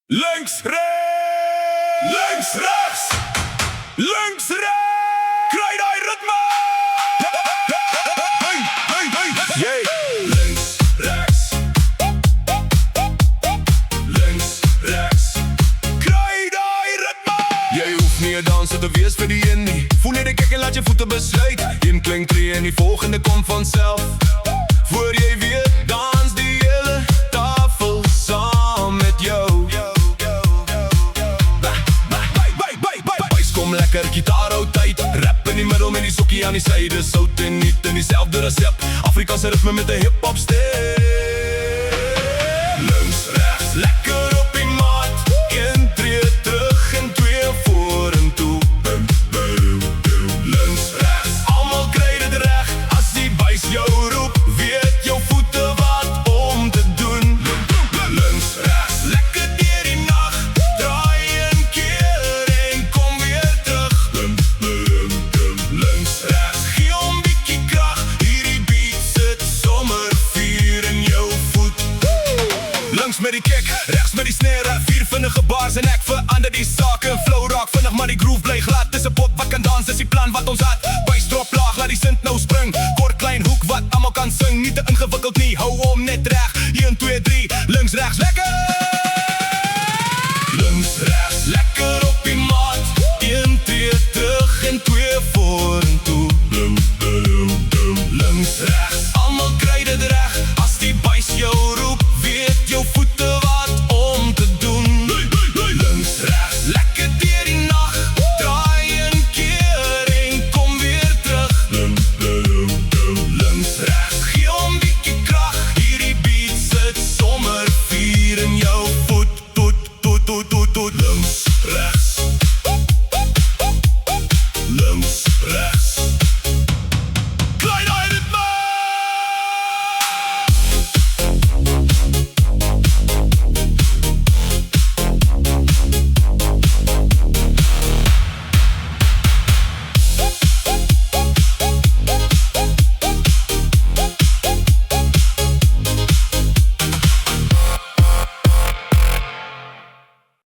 Links, rechts, links, rechts, links, rechts. Krijg die ritme. Hey, hey, hey, yeah. Links, rechts, links, rechts. Krijg die ritme. Jy hoeft nie 'n danser te wees vir die een nie. Voel net die kek en laat je voeten besluit. Een klink 3 en die volgende komt vanzelf. Voor jy weet, dans die hele tafel saam met jou. Kom lekker, gitaar hou tyd. Rap in die middel met die sokkie aan die syde. Sout en niet in diezelfde recept. Afrikaanse ritme met een hip-hop step. Links, rechts, lekker op die maat. 1 tree terug en 2 vorentoe. Links, rechts, allemaal kry dit reg. As die buis jou roep, weet jou voete wat om te doen. Links, rechts, lekker deur die nacht. Draai een keer en kom weer terug. Links, rechts, gee om bietjie krag. Hierdie beat sit sommer 4 in jou voet. Links met die kick, rechts met die snare. 4 vinnige bars en ek verander die sake. Flow raak vinnig, maar die groove bly glad. Dis 'n pop wat kan dans, dis die plan wat ons had. Bass drop laag, laat die sint nou spring. Kort klein hoek wat almal kan sing. Nie te ingewikkeld nie, hou om net reg. 1, 2, 3, links, rechts, lekker.